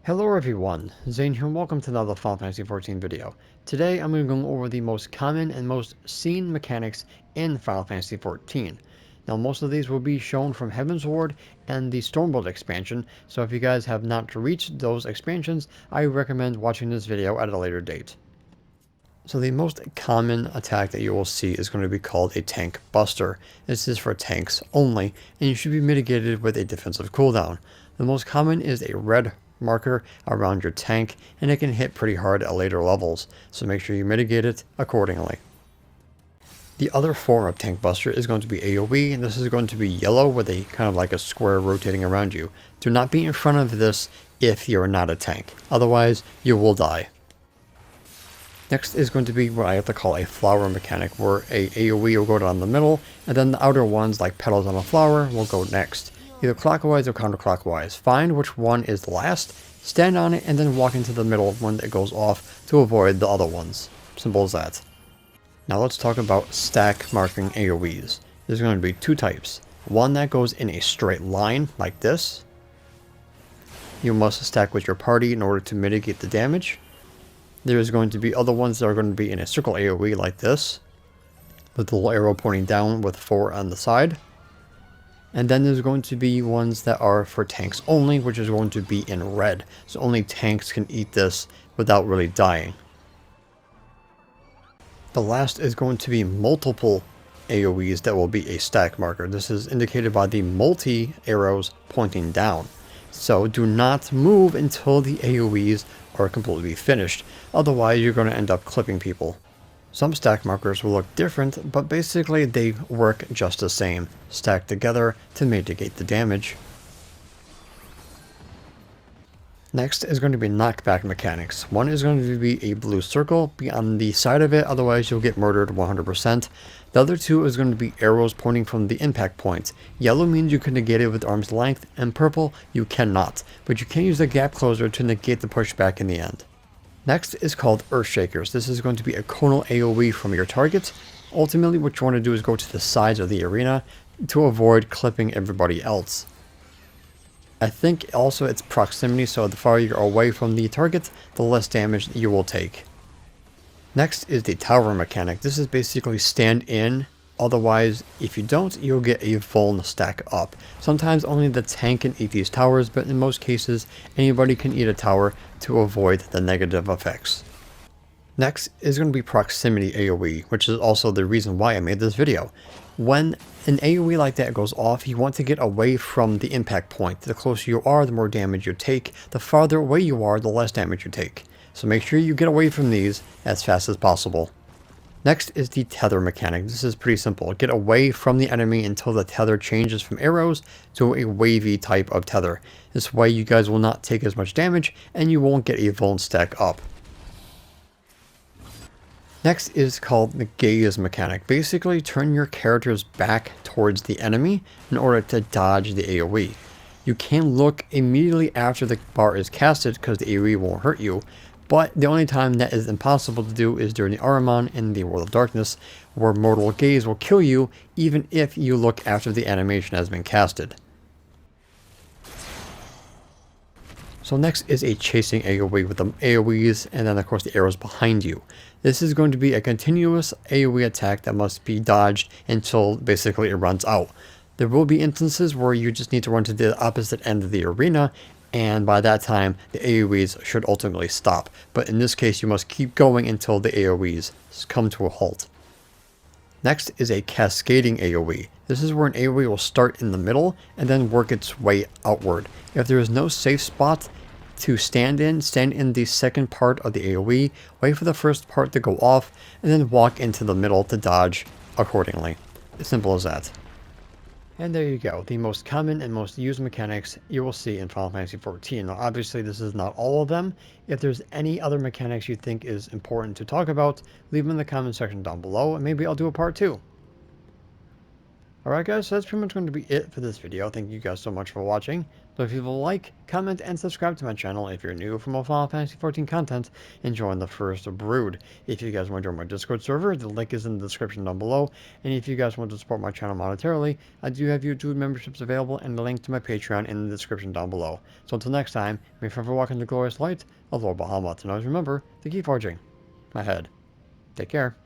Hello everyone, Zane here and welcome to another Final Fantasy XIV video. Today I'm going to go over the most common and most seen mechanics in Final Fantasy XIV. Now most of these will be shown from Heaven's Ward and the Stormworld expansion, so if you guys have not reached those expansions, I recommend watching this video at a later date. So the most common attack that you will see is going to be called a Tank Buster. This is for tanks only, and you should be mitigated with a defensive cooldown. The most common is a red marker around your tank, and it can hit pretty hard at later levels, so make sure you mitigate it accordingly. The other form of Tank Buster is going to be AoE, and this is going to be yellow with a kind of like a square rotating around you. Do not be in front of this if you're not a tank, otherwise you will die. Next is going to be what I have to call a flower mechanic, where a AoE will go down the middle, and then the outer ones, like petals on a flower, will go next, either clockwise or counterclockwise. Find which one is last, stand on it, and then walk into the middle when it goes off to avoid the other ones. Simple as that. Now let's talk about stack marking AoEs. There's going to be two types. One that goes in a straight line, like this. You must stack with your party in order to mitigate the damage. There's going to be other ones that are going to be in a circle AoE like this, with the little arrow pointing down with 4 on the side. And then there's going to be ones that are for tanks only, which is going to be in red. So only tanks can eat this without really dying. The last is going to be multiple AoEs that will be a stack marker. This is indicated by the multi arrows pointing down. So do not move until the AoEs are completely finished, otherwise you're going to end up clipping people. Some stack markers will look different, but basically they work just the same, stacked together to mitigate the damage. Next is going to be knockback mechanics. One is going to be a blue circle, be on the side of it, otherwise you'll get murdered 100%. The other two is going to be arrows pointing from the impact points. Yellow means you can negate it with arm's length, and purple you cannot, but you can use the gap closer to negate the pushback in the end. Next is called Earthshakers. This is going to be a conal AoE from your target. Ultimately what you want to do is go to the sides of the arena to avoid clipping everybody else. I think also it's proximity, so the farther you're away from the target, the less damage you will take. Next is the tower mechanic. This is basically stand in, otherwise if you don't, you'll get a vuln stack up. Sometimes only the tank can eat these towers, but in most cases anybody can eat a tower to avoid the negative effects. Next is going to be proximity AoE, which is also the reason why I made this video. When an AoE like that goes off, you want to get away from the impact point. The closer you are, the more damage you take. The farther away you are, the less damage you take. So make sure you get away from these as fast as possible. Next is the tether mechanic. This is pretty simple. Get away from the enemy until the tether changes from arrows to a wavy type of tether. This way you guys will not take as much damage and you won't get a vuln stack up. Next is called the gaze mechanic. Basically, turn your characters back towards the enemy in order to dodge the AoE. You can look immediately after the bar is casted because the AoE won't hurt you, but the only time that is impossible to do is during the Ahriman in the World of Darkness, where Mortal Gaze will kill you even if you look after the animation has been casted. So next is a chasing AoE with the AoEs and then of course the arrows behind you. This is going to be a continuous AoE attack that must be dodged until basically it runs out. There will be instances where you just need to run to the opposite end of the arena, and by that time the AoEs should ultimately stop. But in this case you must keep going until the AoEs come to a halt. Next is a cascading AoE. This is where an AoE will start in the middle and then work its way outward. If there is no safe spot to stand in the second part of the AoE, wait for the first part to go off, and then walk into the middle to dodge accordingly. As simple as that. And there you go, the most common and most used mechanics you will see in Final Fantasy XIV. Now obviously this is not all of them. If there's any other mechanics you think is important to talk about, leave them in the comment section down below and maybe I'll do a part 2. Alright guys, so that's pretty much going to be it for this video. Thank you guys so much for watching. So if you will like, comment, and subscribe to my channel if you're new for more Final Fantasy XIV content, and join the First Brood. If you guys want to join my Discord server, the link is in the description down below. And if you guys want to support my channel monetarily, I do have YouTube memberships available and the link to my Patreon in the description down below. So until next time, may you forever walk in the glorious light of Lord Bahamut. And always remember to keep forging ahead. Take care.